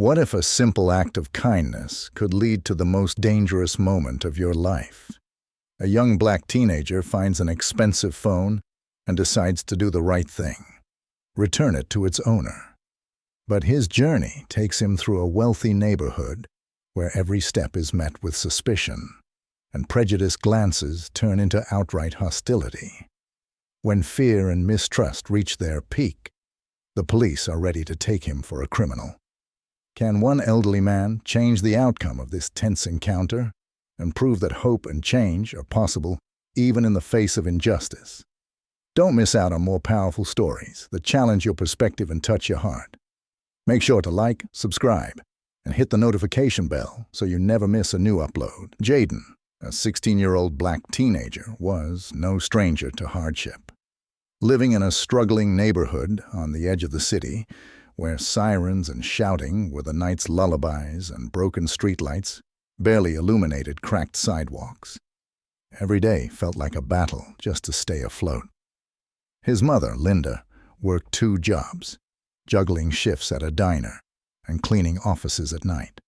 What if a simple act of kindness could lead to the most dangerous moment of your life? A young black teenager finds an expensive phone and decides to do the right thing, return it to its owner. But his journey takes him through a wealthy neighborhood where every step is met with suspicion, and prejudiced glances turn into outright hostility. When fear and mistrust reach their peak, the police are ready to take him for a criminal. Can one elderly man change the outcome of this tense encounter and prove that hope and change are possible even in the face of injustice? Don't miss out on more powerful stories that challenge your perspective and touch your heart. Make sure to like, subscribe, and hit the notification bell so you never miss a new upload. Jaden, a 16-year-old black teenager, was no stranger to hardship. Living in a struggling neighborhood on the edge of the city, where sirens and shouting were the night's lullabies and broken streetlights barely illuminated cracked sidewalks. Every day felt like a battle just to stay afloat. His mother, Linda, worked 2 jobs, juggling shifts at a diner and cleaning offices at night,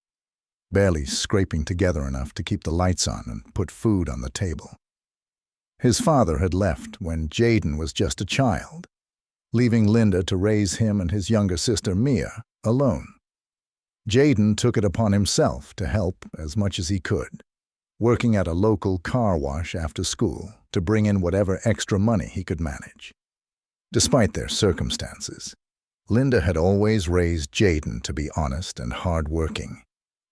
barely scraping together enough to keep the lights on and put food on the table. His father had left when Jaden was just a child, leaving Linda to raise him and his younger sister, Mia, alone. Jaden took it upon himself to help as much as he could, working at a local car wash after school to bring in whatever extra money he could manage. Despite their circumstances, Linda had always raised Jaden to be honest and hard-working,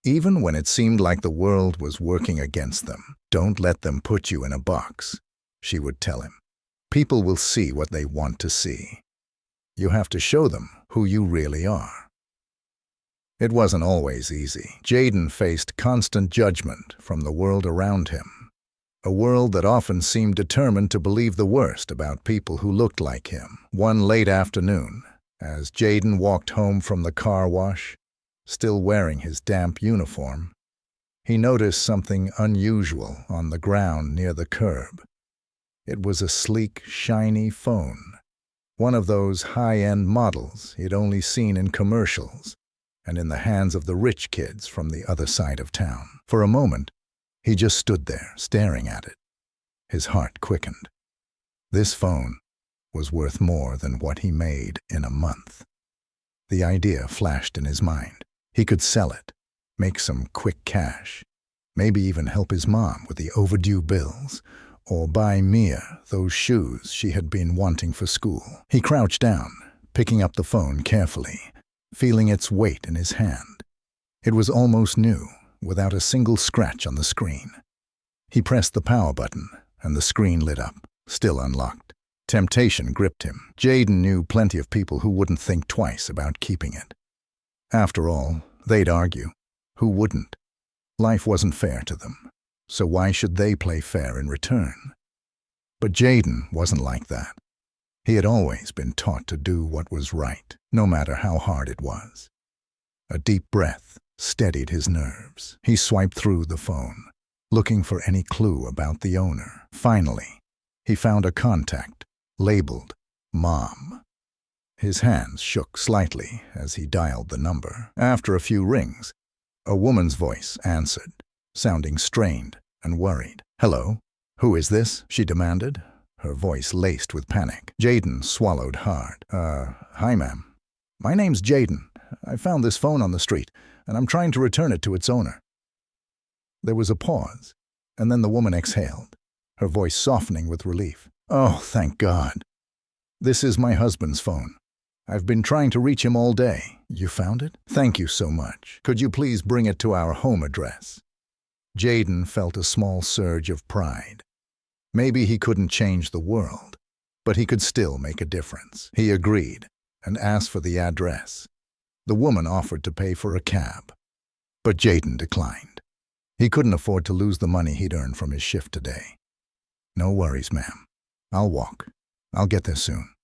even when it seemed like the world was working against them. "Don't let them put you in a box," she would tell him. "People will see what they want to see. You have to show them who you really are." It wasn't always easy. Jaden faced constant judgment from the world around him, a world that often seemed determined to believe the worst about people who looked like him. One late afternoon, as Jaden walked home from the car wash, still wearing his damp uniform, he noticed something unusual on the ground near the curb. It was a sleek, shiny phone, one of those high-end models he'd only seen in commercials and in the hands of the rich kids from the other side of town. For a moment, he just stood there, staring at it. His heart quickened. This phone was worth more than what he made in a month. The idea flashed in his mind. He could sell it, make some quick cash, maybe even help his mom with the overdue bills, or buy Mia those shoes she had been wanting for school. He crouched down, picking up the phone carefully, feeling its weight in his hand. It was almost new, without a single scratch on the screen. He pressed the power button, and the screen lit up, still unlocked. Temptation gripped him. Jaden knew plenty of people who wouldn't think twice about keeping it. After all, they'd argue. Who wouldn't? Life wasn't fair to them, so why should they play fair in return? But Jaden wasn't like that. He had always been taught to do what was right, no matter how hard it was. A deep breath steadied his nerves. He swiped through the phone, looking for any clue about the owner. Finally, he found a contact, labeled Mom. His hands shook slightly as he dialed the number. After a few rings, a woman's voice answered, sounding strained and worried. "Hello? Who is this?" she demanded, her voice laced with panic. Jaden swallowed hard. Hi, ma'am. My name's Jaden. I found this phone on the street, and I'm trying to return it to its owner." There was a pause, and then the woman exhaled, her voice softening with relief. "Oh, thank God. This is my husband's phone. I've been trying to reach him all day." "You found it? Thank you so much. Could you please bring it to our home address?" Jaden felt a small surge of pride. Maybe he couldn't change the world, but he could still make a difference. He agreed and asked for the address. The woman offered to pay for a cab, but Jaden declined. He couldn't afford to lose the money he'd earned from his shift today. "No worries, ma'am. I'll walk. I'll get there soon."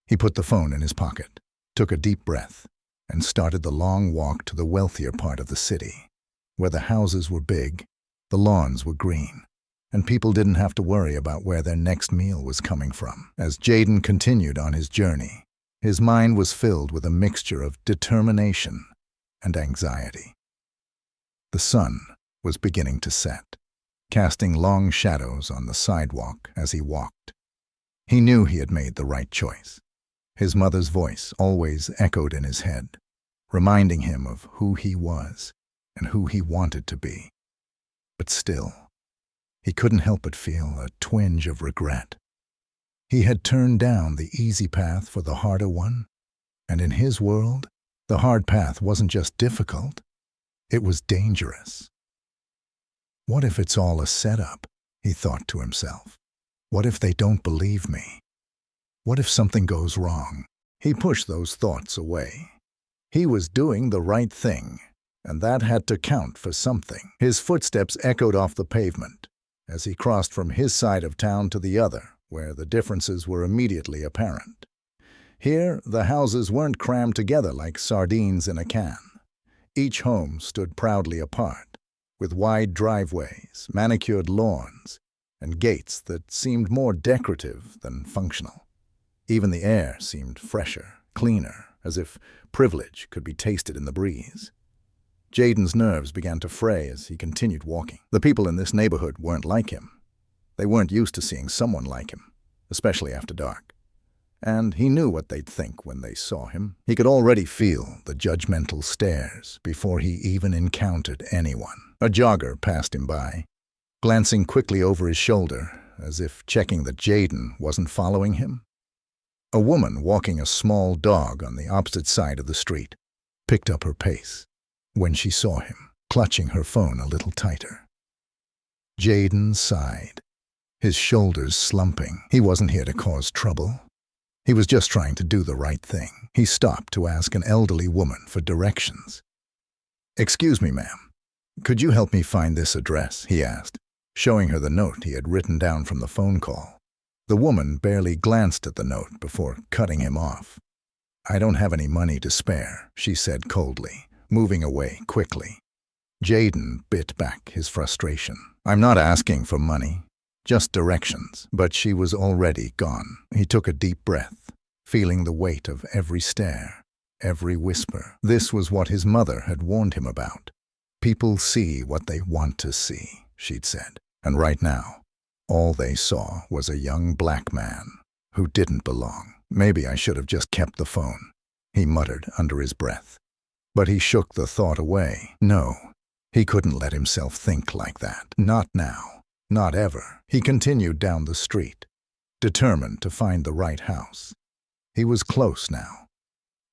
He put the phone in his pocket, took a deep breath, and started the long walk to the wealthier part of the city, where the houses were big, the lawns were green, and people didn't have to worry about where their next meal was coming from. As Jaden continued on his journey, his mind was filled with a mixture of determination and anxiety. The sun was beginning to set, casting long shadows on the sidewalk as he walked. He knew he had made the right choice. His mother's voice always echoed in his head, reminding him of who he was and who he wanted to be. But still, he couldn't help but feel a twinge of regret. He had turned down the easy path for the harder one, and in his world, the hard path wasn't just difficult, it was dangerous. What if it's all a setup? He thought to himself. What if they don't believe me? What if something goes wrong? He pushed those thoughts away. He was doing the right thing, and that had to count for something. His footsteps echoed off the pavement as he crossed from his side of town to the other, where the differences were immediately apparent. Here, the houses weren't crammed together like sardines in a can. Each home stood proudly apart, with wide driveways, manicured lawns, and gates that seemed more decorative than functional. Even the air seemed fresher, cleaner, as if privilege could be tasted in the breeze. Jaden's nerves began to fray as he continued walking. The people in this neighborhood weren't like him. They weren't used to seeing someone like him, especially after dark. And he knew what they'd think when they saw him. He could already feel the judgmental stares before he even encountered anyone. A jogger passed him by, glancing quickly over his shoulder as if checking that Jaden wasn't following him. A woman walking a small dog on the opposite side of the street picked up her pace when she saw him, clutching her phone a little tighter. Jaden sighed, his shoulders slumping. He wasn't here to cause trouble. He was just trying to do the right thing. He stopped to ask an elderly woman for directions. "Excuse me, ma'am. Could you help me find this address?" he asked, showing her the note he had written down from the phone call. The woman barely glanced at the note before cutting him off. "I don't have any money to spare," she said coldly, moving away quickly. Jaden bit back his frustration. "I'm not asking for money, just directions." But she was already gone. He took a deep breath, feeling the weight of every stare, every whisper. This was what his mother had warned him about. People see what they want to see, she'd said. And right now, all they saw was a young black man who didn't belong. "Maybe I should have just kept the phone," he muttered under his breath. But he shook the thought away. No, he couldn't let himself think like that. Not now. Not ever. He continued down the street, determined to find the right house. He was close now.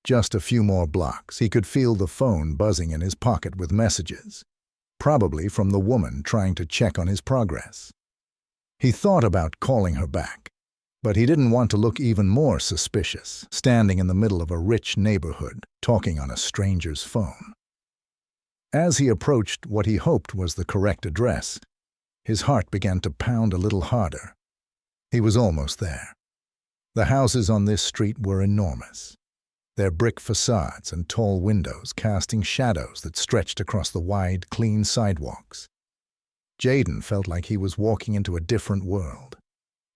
Just a few more blocks. He could feel the phone buzzing in his pocket with messages, probably from the woman trying to check on his progress. He thought about calling her back, but he didn't want to look even more suspicious, standing in the middle of a rich neighborhood, talking on a stranger's phone. As he approached what he hoped was the correct address, his heart began to pound a little harder. He was almost there. The houses on this street were enormous, their brick facades and tall windows casting shadows that stretched across the wide, clean sidewalks. Jaden felt like he was walking into a different world,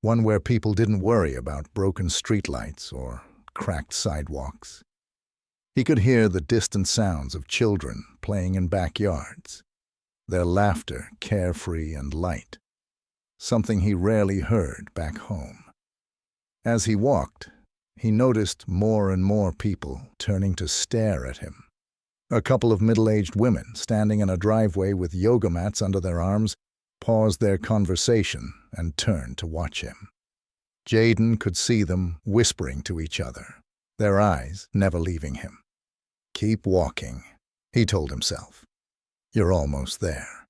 one where people didn't worry about broken streetlights or cracked sidewalks. He could hear the distant sounds of children playing in backyards, their laughter carefree and light, something he rarely heard back home. As he walked, he noticed more and more people turning to stare at him. A couple of middle-aged women standing in a driveway with yoga mats under their arms paused their conversation and turned to watch him. Jaden could see them whispering to each other, their eyes never leaving him. "Keep walking," he told himself. "You're almost there."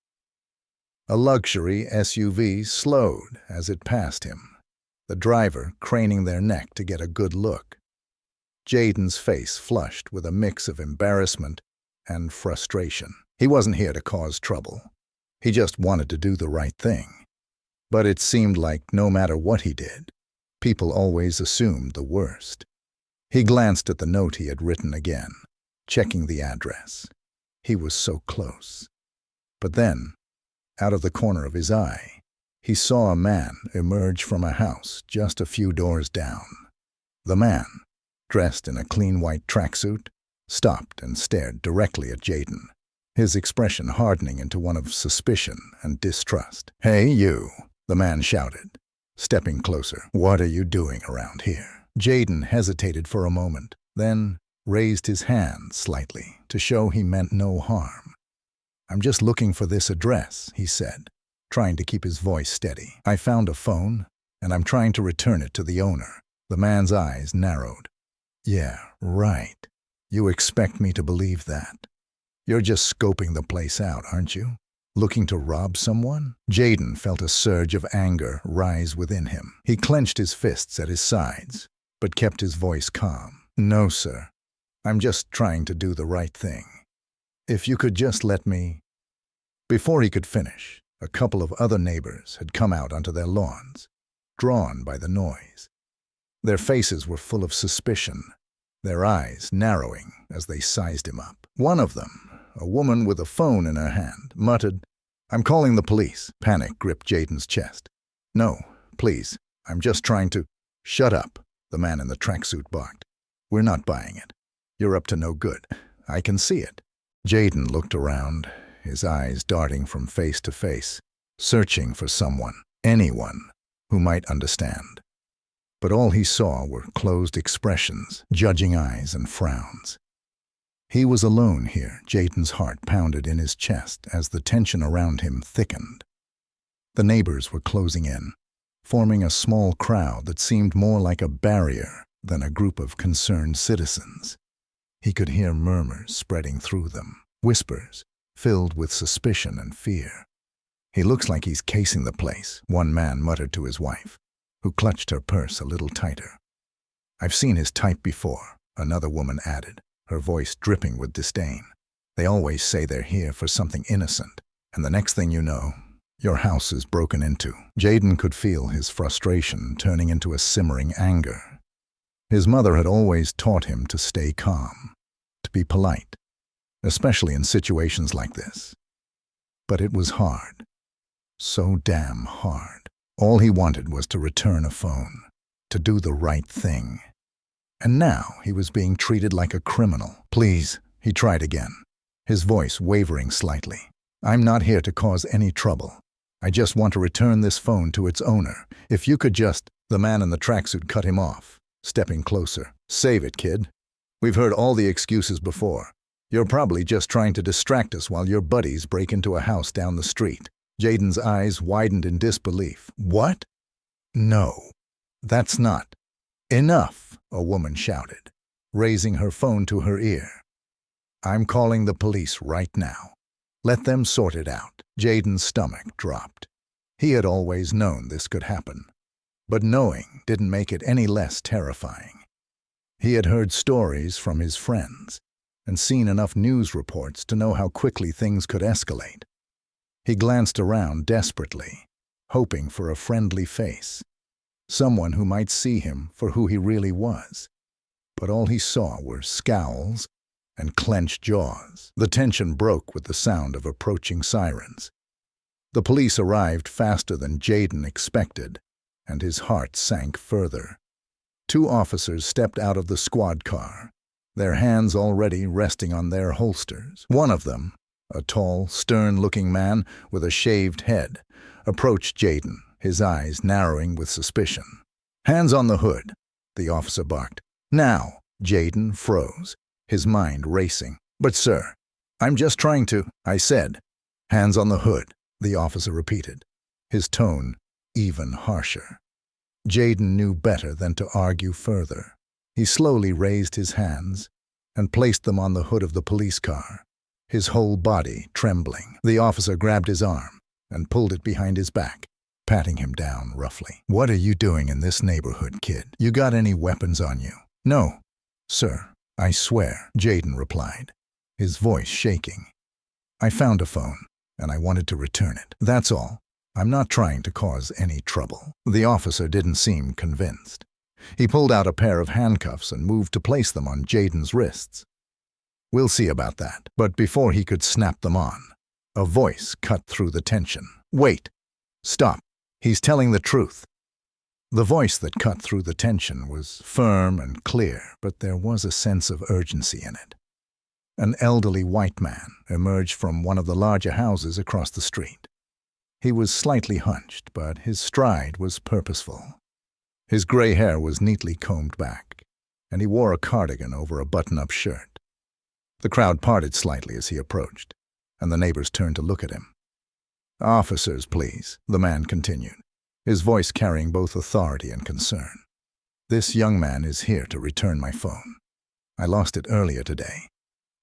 A luxury SUV slowed as it passed him, the driver craning their neck to get a good look. Jaden's face flushed with a mix of embarrassment and frustration. He wasn't here to cause trouble. He just wanted to do the right thing. But it seemed like no matter what he did, people always assumed the worst. He glanced at the note he had written again, checking the address. He was so close. But then, out of the corner of his eye, he saw a man emerge from a house just a few doors down. The man, dressed in a clean white tracksuit, stopped and stared directly at Jaden, his expression hardening into one of suspicion and distrust. "Hey, you," the man shouted, stepping closer. "What are you doing around here?" Jaden hesitated for a moment, then raised his hand slightly to show he meant no harm. "I'm just looking for this address," he said, trying to keep his voice steady. "I found a phone, and I'm trying to return it to the owner." The man's eyes narrowed. "Yeah, right. You expect me to believe that? You're just scoping the place out, aren't you? Looking to rob someone?" Jaden felt a surge of anger rise within him. He clenched his fists at his sides, but kept his voice calm. "No, sir. I'm just trying to do the right thing. If you could just let me—" Before he could finish, a couple of other neighbors had come out onto their lawns, drawn by the noise. Their faces were full of suspicion, their eyes narrowing as they sized him up. One of them, a woman with a phone in her hand, muttered, "I'm calling the police." Panic gripped Jaden's chest. "No, please, I'm just trying to—" "Shut up," the man in the tracksuit barked. "We're not buying it. You're up to no good. I can see it." Jaden looked around, his eyes darting from face to face, searching for someone, anyone, who might understand. But all he saw were closed expressions, judging eyes and frowns. He was alone here. Jaden's heart pounded in his chest as the tension around him thickened. The neighbors were closing in, forming a small crowd that seemed more like a barrier than a group of concerned citizens. He could hear murmurs spreading through them, whispers filled with suspicion and fear. "He looks like he's casing the place," one man muttered to his wife, who clutched her purse a little tighter. "I've seen his type before," another woman added, her voice dripping with disdain. "They always say they're here for something innocent, and the next thing you know, your house is broken into." Jaden could feel his frustration turning into a simmering anger. His mother had always taught him to stay calm, to be polite, especially in situations like this. But it was hard. So damn hard. All he wanted was to return a phone, to do the right thing. And now he was being treated like a criminal. "Please," he tried again, his voice wavering slightly. "I'm not here to cause any trouble. I just want to return this phone to its owner. If you could just—" The man in the tracksuit cut him off, stepping closer. "Save it, kid. We've heard all the excuses before. You're probably just trying to distract us while your buddies break into a house down the street." Jaden's eyes widened in disbelief. "What? No, that's not—" "Enough," a woman shouted, raising her phone to her ear. "I'm calling the police right now. Let them sort it out." Jaden's stomach dropped. He had always known this could happen, but knowing didn't make it any less terrifying. He had heard stories from his friends and seen enough news reports to know how quickly things could escalate. He glanced around desperately, hoping for a friendly face, someone who might see him for who he really was. But all he saw were scowls and clenched jaws. The tension broke with the sound of approaching sirens. The police arrived faster than Jaden expected, and his heart sank further. Two officers stepped out of the squad car, their hands already resting on their holsters. One of them, a tall, stern-looking man with a shaved head, approached Jaden, his eyes narrowing with suspicion. "Hands on the hood," the officer barked. "Now!" Jaden froze, his mind racing. "But sir, I'm just trying to—" "I said, hands on the hood," the officer repeated, his tone even harsher. Jaden knew better than to argue further. He slowly raised his hands and placed them on the hood of the police car, his whole body trembling. The officer grabbed his arm and pulled it behind his back, patting him down roughly. "What are you doing in this neighborhood, kid? You got any weapons on you?" "No, sir, I swear," Jaden replied, his voice shaking. "I found a phone, and I wanted to return it. That's all. I'm not trying to cause any trouble." The officer didn't seem convinced. He pulled out a pair of handcuffs and moved to place them on Jaden's wrists. "We'll see about that." But before he could snap them on, a voice cut through the tension. "Wait! Stop! He's telling the truth." The voice that cut through the tension was firm and clear, but there was a sense of urgency in it. An elderly white man emerged from one of the larger houses across the street. He was slightly hunched, but his stride was purposeful. His gray hair was neatly combed back, and he wore a cardigan over a button-up shirt. The crowd parted slightly as he approached, and the neighbors turned to look at him. "Officers, please," the man continued, his voice carrying both authority and concern. "This young man is here to return my phone. I lost it earlier today,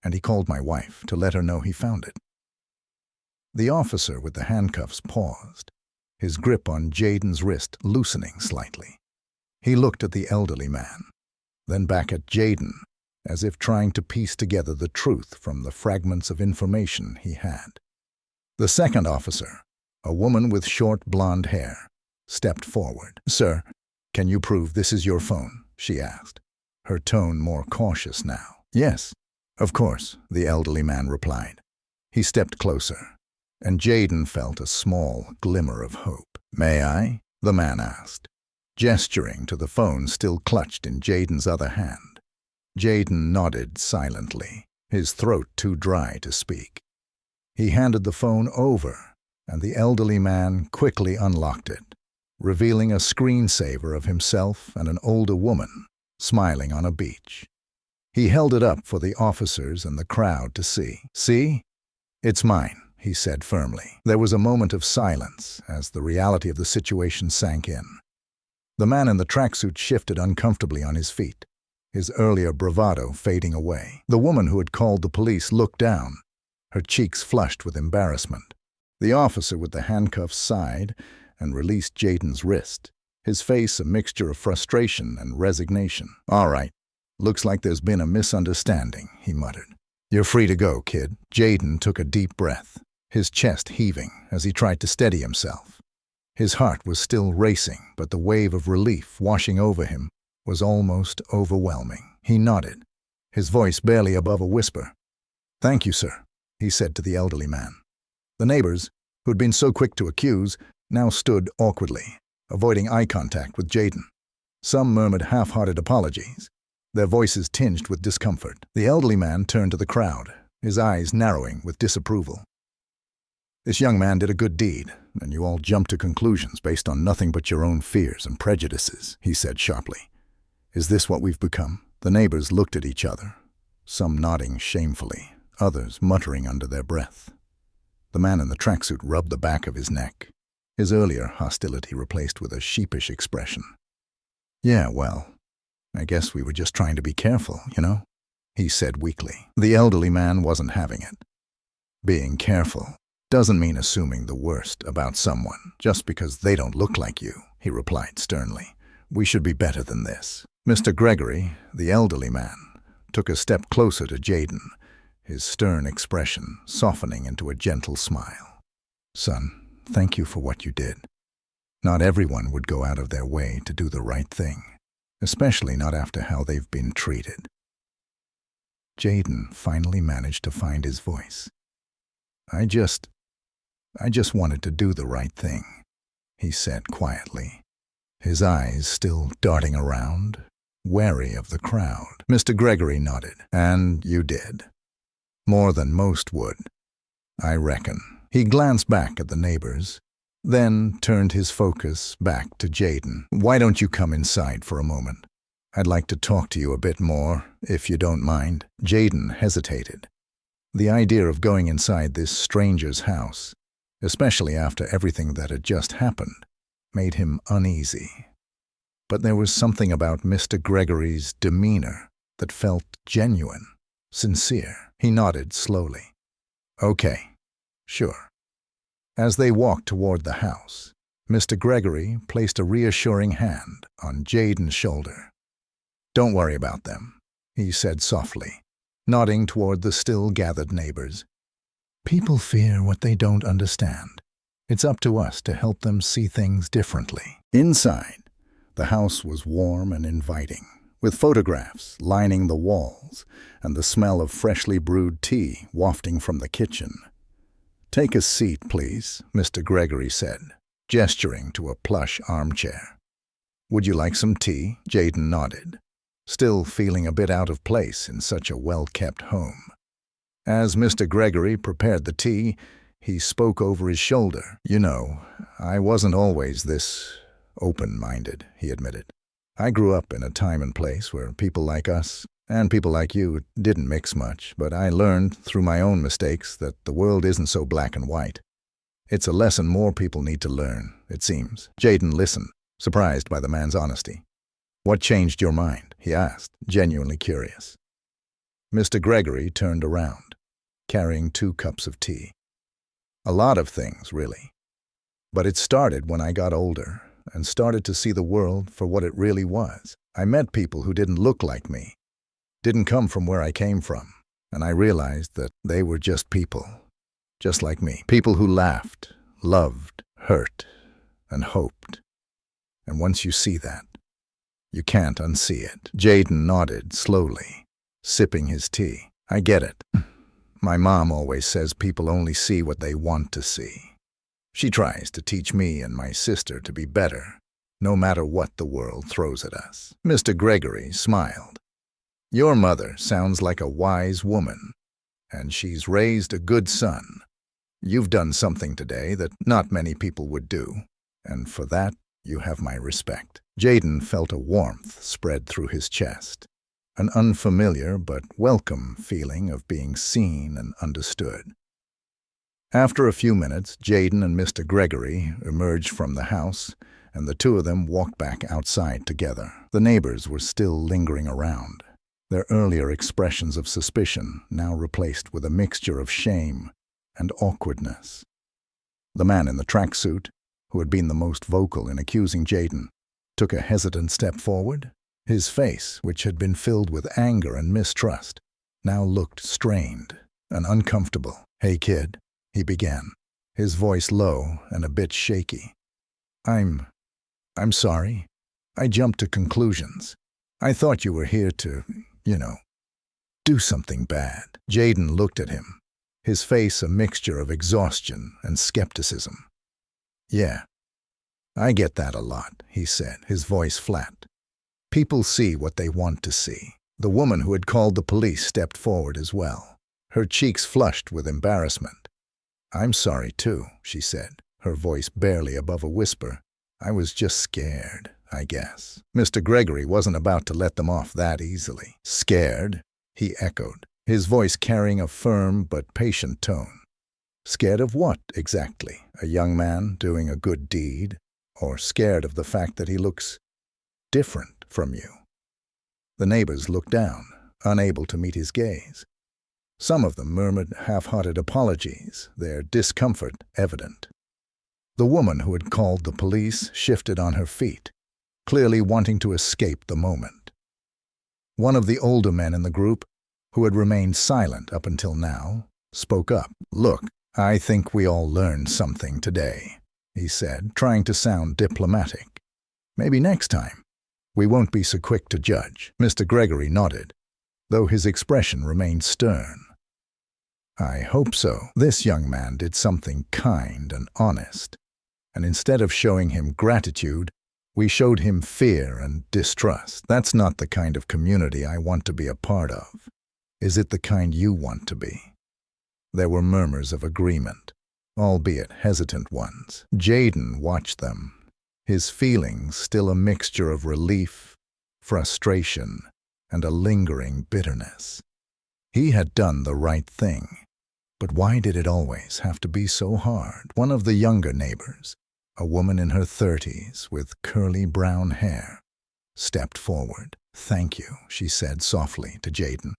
and he called my wife to let her know he found it." The officer with the handcuffs paused, his grip on Jaden's wrist loosening slightly. He looked at the elderly man, then back at Jaden, as if trying to piece together the truth from the fragments of information he had. The second officer, a woman with short blonde hair, stepped forward. "Sir, can you prove this is your phone?" she asked, her tone more cautious now. "Yes, of course," the elderly man replied. He stepped closer, and Jaden felt a small glimmer of hope. "May I?" the man asked, gesturing to the phone still clutched in Jaden's other hand. Jaden nodded silently, his throat too dry to speak. He handed the phone over, and the elderly man quickly unlocked it, revealing a screensaver of himself and an older woman smiling on a beach. He held it up for the officers and the crowd to see. "See? It's mine," he said firmly. There was a moment of silence as the reality of the situation sank in. The man in the tracksuit shifted uncomfortably on his feet, his earlier bravado fading away. The woman who had called the police looked down, her cheeks flushed with embarrassment. The officer with the handcuffs sighed and released Jaden's wrist, his face a mixture of frustration and resignation. "All right, looks like there's been a misunderstanding," he muttered. "You're free to go, kid." Jaden took a deep breath, his chest heaving as he tried to steady himself. His heart was still racing, but the wave of relief washing over him was almost overwhelming. He nodded, his voice barely above a whisper. "Thank you, sir," he said to the elderly man. The neighbors, who'd been so quick to accuse, now stood awkwardly, avoiding eye contact with Jaden. Some murmured half-hearted apologies, their voices tinged with discomfort. The elderly man turned to the crowd, his eyes narrowing with disapproval. "This young man did a good deed, and you all jumped to conclusions based on nothing but your own fears and prejudices," he said sharply. "Is this what we've become?" The neighbors looked at each other, some nodding shamefully, others muttering under their breath. The man in the tracksuit rubbed the back of his neck, his earlier hostility replaced with a sheepish expression. "Yeah, well, I guess we were just trying to be careful, you know," he said weakly. The elderly man wasn't having it. "Being careful doesn't mean assuming the worst about someone just because they don't look like you," he replied sternly. "We should be better than this." Mr. Gregory, the elderly man, took a step closer to Jaden, his stern expression softening into a gentle smile. "Son, thank you for what you did. Not everyone would go out of their way to do the right thing, especially not after how they've been treated." Jaden finally managed to find his voice. I just wanted to do the right thing," he said quietly, his eyes still darting around, wary of the crowd. Mr. Gregory nodded. "And you did. More than most would, I reckon." He glanced back at the neighbors, then turned his focus back to Jaden. "Why don't you come inside for a moment? I'd like to talk to you a bit more, if you don't mind." Jaden hesitated. The idea of going inside this stranger's house, especially after everything that had just happened, made him uneasy. But there was something about Mr. Gregory's demeanor that felt genuine, sincere. He nodded slowly. "Okay, sure." As they walked toward the house, Mr. Gregory placed a reassuring hand on Jaden's shoulder. "Don't worry about them," he said softly, nodding toward the still-gathered neighbors. "People fear what they don't understand. It's up to us to help them see things differently." Inside, the house was warm and inviting, with photographs lining the walls and the smell of freshly brewed tea wafting from the kitchen. "Take a seat, please," Mr. Gregory said, gesturing to a plush armchair. "Would you like some tea?" Jaden nodded, still feeling a bit out of place in such a well-kept home. As Mr. Gregory prepared the tea, he spoke over his shoulder. "You know, I wasn't always this open-minded," he admitted. "I grew up in a time and place where people like us and people like you didn't mix much, but I learned through my own mistakes that the world isn't so black and white. It's a lesson more people need to learn, it seems." Jaden listened, surprised by the man's honesty. "What changed your mind?" he asked, genuinely curious. Mr. Gregory turned around, carrying 2 cups of tea. "A lot of things, really. But it started when I got older and started to see the world for what it really was. I met people who didn't look like me, didn't come from where I came from, and I realized that they were just people, just like me. People who laughed, loved, hurt, and hoped. And once you see that, you can't unsee it." Jaden nodded slowly, sipping his tea. "I get it. My mom always says people only see what they want to see. She tries to teach me and my sister to be better, no matter what the world throws at us." Mr. Gregory smiled. "Your mother sounds like a wise woman, and she's raised a good son. You've done something today that not many people would do, and for that, you have my respect." Jaden felt a warmth spread through his chest, an unfamiliar but welcome feeling of being seen and understood. After a few minutes, Jaden and Mr. Gregory emerged from the house, and the 2 of them walked back outside together. The neighbors were still lingering around, their earlier expressions of suspicion now replaced with a mixture of shame and awkwardness. The man in the tracksuit, who had been the most vocal in accusing Jaden, took a hesitant step forward. His face, which had been filled with anger and mistrust, now looked strained and uncomfortable. "Hey, kid," he began, his voice low and a bit shaky. I'm sorry. I jumped to conclusions. I thought you were here to, do something bad." Jaden looked at him, his face a mixture of exhaustion and skepticism. "Yeah, I get that a lot," he said, his voice flat. "People see what they want to see." The woman who had called the police stepped forward as well, her cheeks flushed with embarrassment. "I'm sorry too," she said, her voice barely above a whisper. "I was just scared, I guess." Mr. Gregory wasn't about to let them off that easily. "Scared?" he echoed, his voice carrying a firm but patient tone. "Scared of what, exactly? A young man doing a good deed? Or scared of the fact that he looks different from you?" The neighbors looked down, unable to meet his gaze. Some of them murmured half-hearted apologies, their discomfort evident. The woman who had called the police shifted on her feet, clearly wanting to escape the moment. One of the older men in the group, who had remained silent up until now, spoke up. "Look, I think we all learned something today," he said, trying to sound diplomatic. "Maybe next time, we won't be so quick to judge." Mr. Gregory nodded, though his expression remained stern. "I hope so. This young man did something kind and honest, and instead of showing him gratitude, we showed him fear and distrust. That's not the kind of community I want to be a part of. Is it the kind you want to be?" There were murmurs of agreement, albeit hesitant ones. Jaden watched them, his feelings still a mixture of relief, frustration, and a lingering bitterness. He had done the right thing, but why did it always have to be so hard? One of the younger neighbors, a woman in her 30s with curly brown hair, stepped forward. "Thank you," she said softly to Jaden,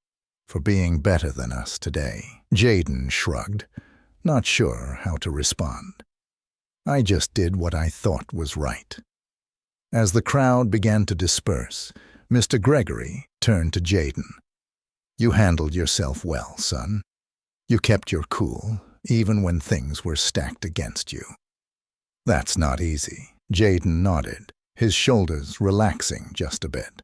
"for being better than us today." Jaden shrugged, not sure how to respond. "I just did what I thought was right." As the crowd began to disperse, Mr. Gregory turned to Jaden. "You handled yourself well, son. You kept your cool, even when things were stacked against you." "That's not easy." Jaden nodded, his shoulders relaxing just a bit.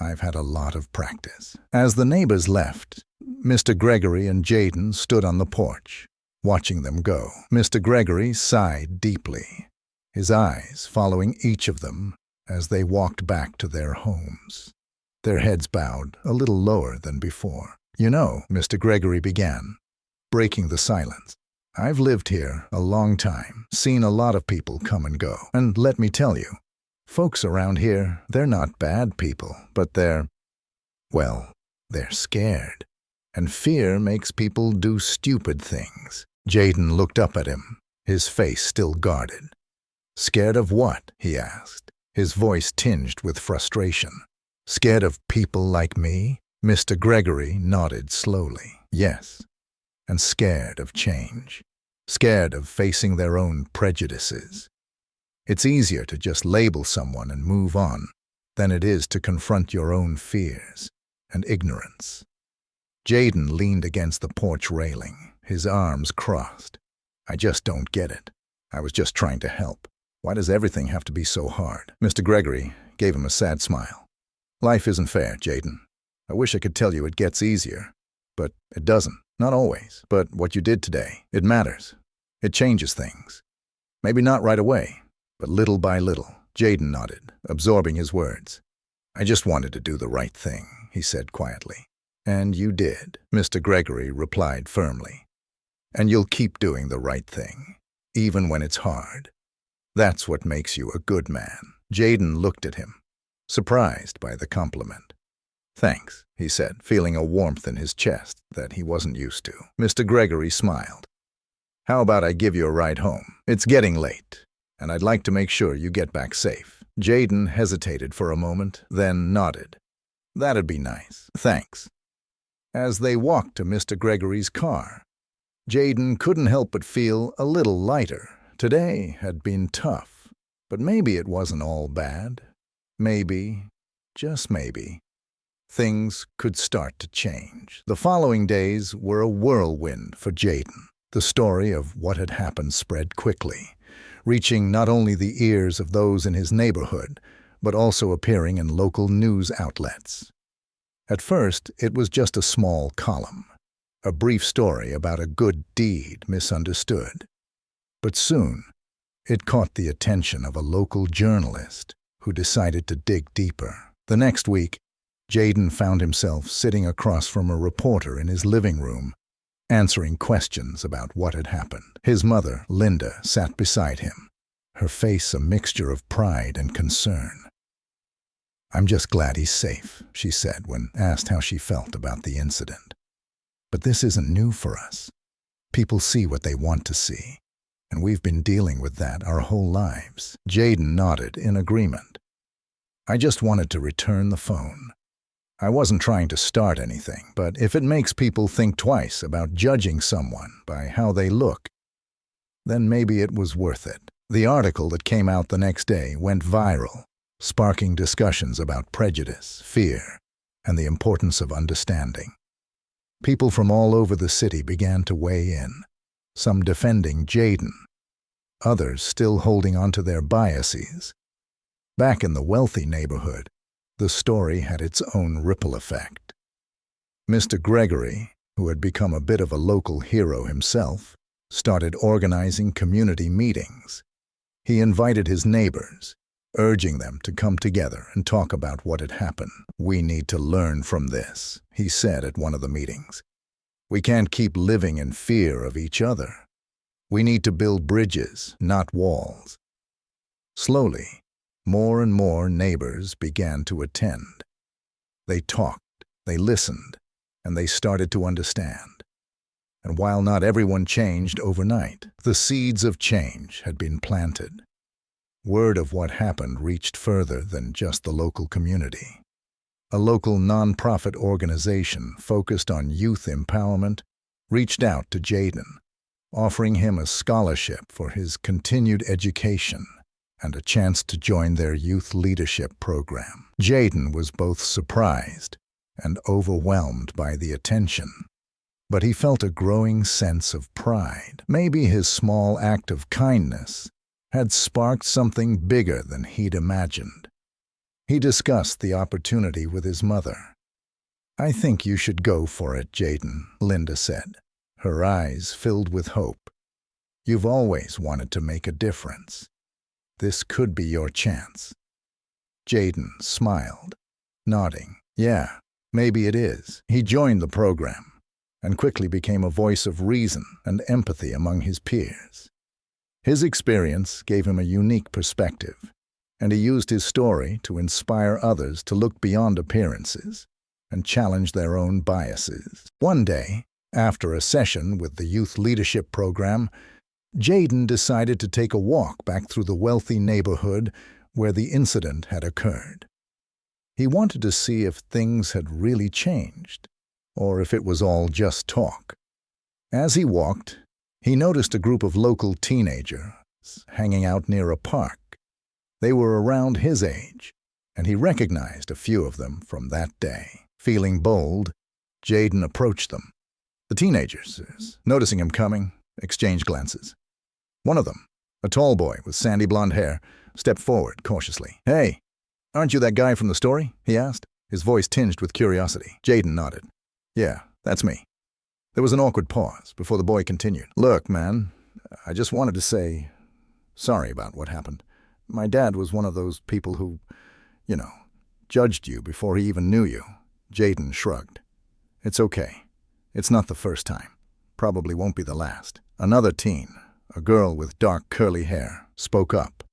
"I've had a lot of practice." As the neighbors left, Mr. Gregory and Jaden stood on the porch, watching them go. Mr. Gregory sighed deeply, his eyes following each of them as they walked back to their homes, their heads bowed a little lower than before. You know, Mr. Gregory began, breaking the silence. I've lived here a long time, seen a lot of people come and go. And let me tell you, folks around here, they're not bad people, but they're scared. And fear makes people do stupid things. Jaden looked up at him, his face still guarded. Scared of what? He asked, his voice tinged with frustration. Scared of people like me? Mr. Gregory nodded slowly. Yes, and scared of change. Scared of facing their own prejudices. It's easier to just label someone and move on than it is to confront your own fears and ignorance. Jaden leaned against the porch railing, his arms crossed. I just don't get it. I was just trying to help. Why does everything have to be so hard? Mr. Gregory gave him a sad smile. Life isn't fair, Jaden. I wish I could tell you it gets easier, but it doesn't. Not always. But what you did today, it matters. It changes things. Maybe not right away, but little by little. Jaden nodded, absorbing his words. I just wanted to do the right thing, he said quietly. And you did, Mr. Gregory replied firmly. And you'll keep doing the right thing, even when it's hard. That's what makes you a good man. Jaden looked at him, surprised by the compliment. Thanks, he said, feeling a warmth in his chest that he wasn't used to. Mr. Gregory smiled. How about I give you a ride home? It's getting late, and I'd like to make sure you get back safe. Jaden hesitated for a moment, then nodded. That'd be nice. Thanks. As they walked to Mr. Gregory's car, Jaden couldn't help but feel a little lighter. Today had been tough, but maybe it wasn't all bad. Maybe, just maybe, things could start to change. The following days were a whirlwind for Jaden. The story of what had happened spread quickly, reaching not only the ears of those in his neighborhood, but also appearing in local news outlets. At first, it was just a small column, a brief story about a good deed misunderstood. But soon, it caught the attention of a local journalist who decided to dig deeper. The next week, Jaden found himself sitting across from a reporter in his living room, answering questions about what had happened. His mother, Linda, sat beside him, her face a mixture of pride and concern. I'm just glad he's safe, she said when asked how she felt about the incident. But this isn't new for us. People see what they want to see, and we've been dealing with that our whole lives. Jaden nodded in agreement. I just wanted to return the phone. I wasn't trying to start anything, but if it makes people think twice about judging someone by how they look, then maybe it was worth it. The article that came out the next day went viral, sparking discussions about prejudice, fear, and the importance of understanding. People from all over the city began to weigh in, some defending Jaden, others still holding onto their biases. Back in the wealthy neighborhood, the story had its own ripple effect. Mr. Gregory, who had become a bit of a local hero himself, started organizing community meetings. He invited his neighbors, urging them to come together and talk about what had happened. We need to learn from this, he said at one of the meetings. We can't keep living in fear of each other. We need to build bridges, not walls. Slowly, more and more neighbors began to attend. They talked, they listened, and they started to understand. And while not everyone changed overnight, the seeds of change had been planted. Word of what happened reached further than just the local community. A local nonprofit organization focused on youth empowerment reached out to Jaden, offering him a scholarship for his continued education and a chance to join their youth leadership program. Jaden was both surprised and overwhelmed by the attention, but he felt a growing sense of pride. Maybe his small act of kindness had sparked something bigger than he'd imagined. He discussed the opportunity with his mother. I think you should go for it, Jaden, Linda said, her eyes filled with hope. You've always wanted to make a difference. This could be your chance. Jaden smiled, nodding. Yeah, Maybe it is. He joined the program and quickly became a voice of reason and empathy among his peers. His experience gave him a unique perspective, and he used his story to inspire others to look beyond appearances and challenge their own biases. One day, after a session with the youth leadership program, Jaden decided to take a walk back through the wealthy neighborhood where the incident had occurred. He wanted to see if things had really changed, or if it was all just talk. As he walked, he noticed a group of local teenagers hanging out near a park. They were around his age, and he recognized a few of them from that day. Feeling bold, Jaden approached them. The teenagers, noticing him coming, exchanged glances. One of them, a tall boy with sandy blonde hair, stepped forward cautiously. "Hey, aren't you that guy from the story?" he asked, his voice tinged with curiosity. Jaden nodded. "Yeah, that's me." There was an awkward pause before the boy continued. "Look, man, I just wanted to say sorry about what happened. My dad was one of those people who, judged you before he even knew you." Jaden shrugged. "It's okay. It's not the first time. Probably won't be the last." Another teen, a girl with dark curly hair, spoke up.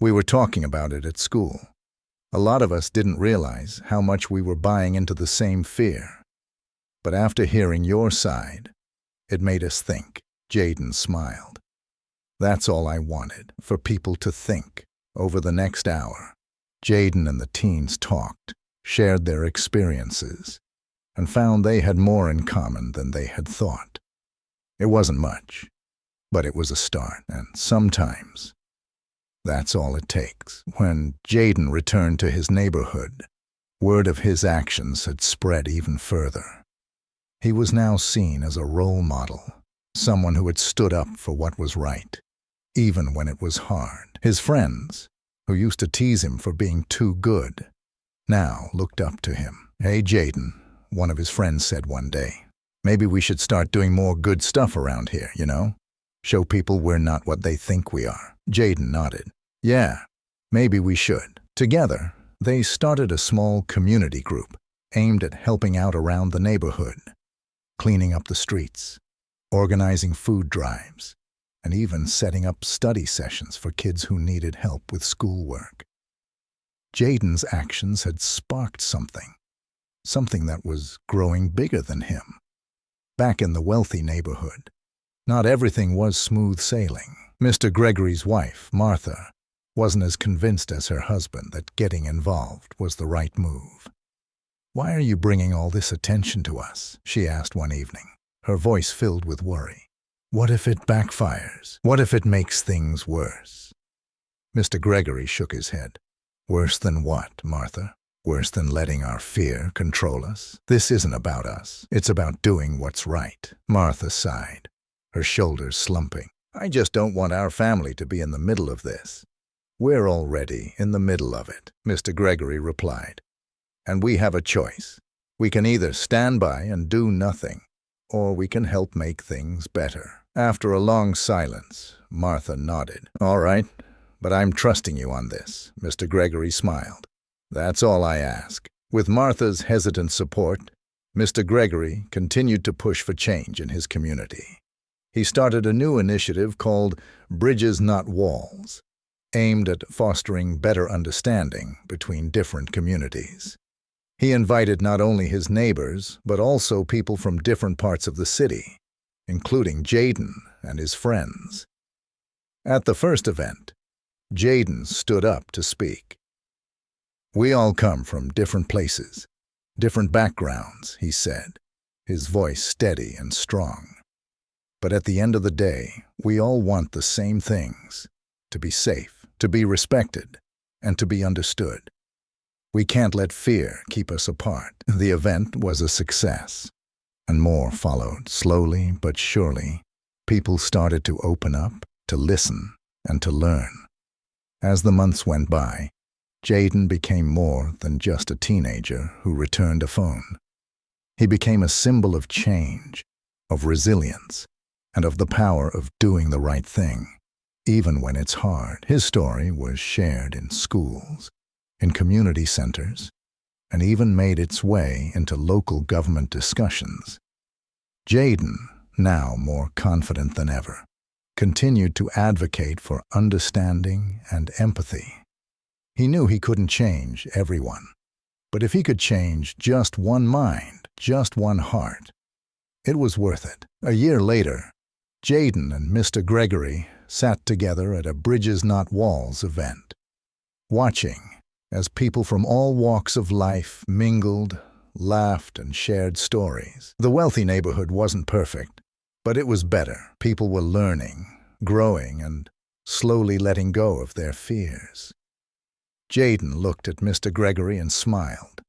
"We were talking about it at school. A lot of us didn't realize how much we were buying into the same fear. But after hearing your side, it made us think." Jaden smiled. "That's all I wanted, for people to think." Over the next hour, Jaden and the teens talked, shared their experiences, and found they had more in common than they had thought. It wasn't much, but it was a start, and sometimes that's all it takes. When Jaden returned to his neighborhood, word of his actions had spread even further. He was now seen as a role model, someone who had stood up for what was right, even when it was hard. His friends, who used to tease him for being too good, now looked up to him. "Hey, Jaden," one of his friends said one day, "maybe we should start doing more good stuff around here, Show people we're not what they think we are." Jaden nodded. "Yeah, maybe we should." Together, they started a small community group aimed at helping out around the neighborhood, cleaning up the streets, organizing food drives, and even setting up study sessions for kids who needed help with schoolwork. Jaden's actions had sparked something that was growing bigger than him. Back in the wealthy neighborhood, not everything was smooth sailing. Mr. Gregory's wife, Martha, wasn't as convinced as her husband that getting involved was the right move. "Why are you bringing all this attention to us?" she asked one evening, her voice filled with worry. "What if it backfires? What if it makes things worse?" Mr. Gregory shook his head. "Worse than what, Martha? Worse than letting our fear control us? This isn't about us. It's about doing what's right." Martha sighed, her shoulders slumping. "I just don't want our family to be in the middle of this." "We're already in the middle of it," Mr. Gregory replied. "And we have a choice. We can either stand by and do nothing, or we can help make things better." After a long silence, Martha nodded. "All right, but I'm trusting you on this," Mr. Gregory smiled. "That's all I ask." With Martha's hesitant support, Mr. Gregory continued to push for change in his community. He started a new initiative called Bridges Not Walls, aimed at fostering better understanding between different communities. He invited not only his neighbors, but also people from different parts of the city, including Jaden and his friends. At the first event, Jaden stood up to speak. "We all come from different places, different backgrounds," he said, his voice steady and strong. "But at the end of the day, we all want the same things: to be safe, to be respected, and to be understood. We can't let fear keep us apart." The event was a success, and more followed. Slowly but surely, people started to open up, to listen, and to learn. As the months went by, Jaden became more than just a teenager who returned a phone. He became a symbol of change, of resilience, and of the power of doing the right thing, even when it's hard. His story was shared in schools, in community centers, and even made its way into local government discussions. Jaden, now more confident than ever, continued to advocate for understanding and empathy. He knew he couldn't change everyone, but if he could change just one mind, just one heart, it was worth it. A year later, Jaden and Mr. Gregory sat together at a Bridges Not Walls event, watching as people from all walks of life mingled, laughed, and shared stories. The wealthy neighborhood wasn't perfect, but it was better. People were learning, growing, and slowly letting go of their fears. Jaden looked at Mr. Gregory and smiled.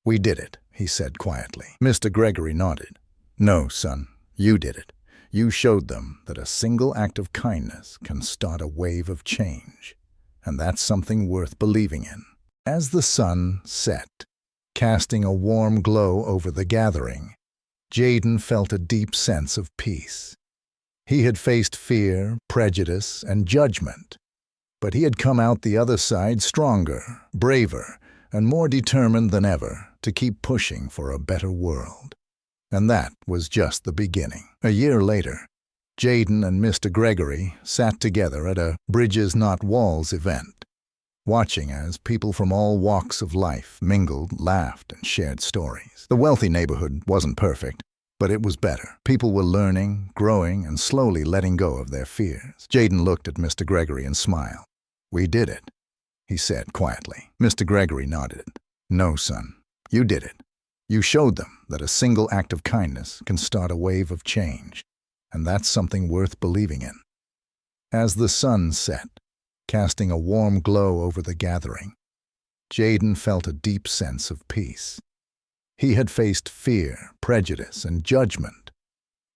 "We did it," he said quietly. Mr. Gregory nodded. "No, son, you did it. You showed them that a single act of kindness can start a wave of change, and that's something worth believing in." As the sun set, casting a warm glow over the gathering, Jaden felt a deep sense of peace. He had faced fear, prejudice, and judgment, but he had come out the other side stronger, braver, and more determined than ever to keep pushing for a better world. And that was just the beginning. A year later, Jaden and Mr. Gregory sat together at a Bridges Not Walls event, watching as people from all walks of life mingled, laughed, and shared stories. The wealthy neighborhood wasn't perfect, but it was better. People were learning, growing, and slowly letting go of their fears. Jaden looked at Mr. Gregory and smiled. "We did it," he said quietly. Mr. Gregory nodded. "No, son, you did it. You showed them that a single act of kindness can start a wave of change, and that's something worth believing in." As the sun set, casting a warm glow over the gathering, Jaden felt a deep sense of peace. He had faced fear, prejudice, and judgment,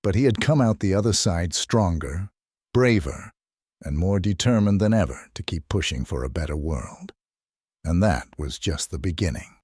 but he had come out the other side stronger, braver, and more determined than ever to keep pushing for a better world. And that was just the beginning.